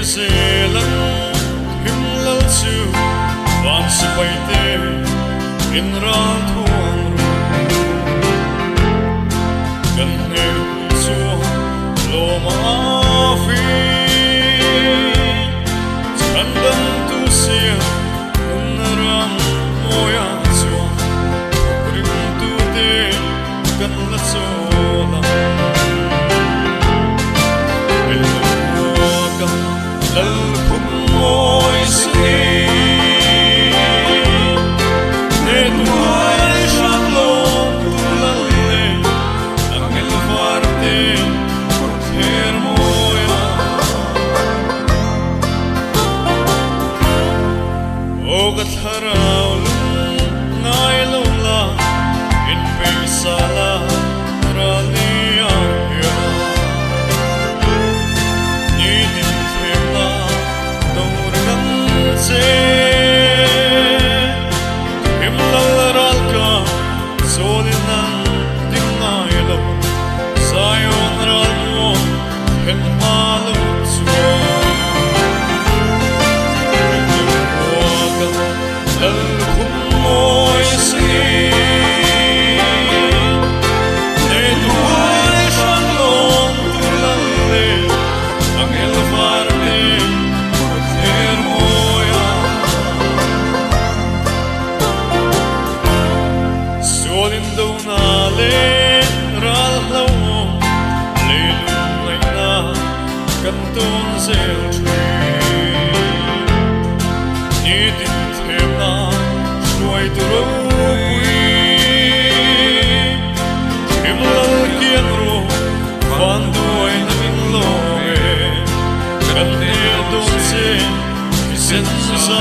zealand him lo chu van si pai te in ran thuang kan ne chu lo ma fi chan dan tu sia un ram moya chu rim tu te kan la chu la lal khum moi si ne tuai shan lo tu la le angel fuerte her moya o gatharau nai lo la in pe sala ralia him ral ka solin nan ding nai lo sayon ral mo hen malu chu lal khum moi si ne tuai shan lo tu la le angel farne her solin do na le ral lo le lung lai na kan ton zel tree ni din them na shuai tu ro wi him lo kian ro van do ai na min lo e kan ne do se sen sa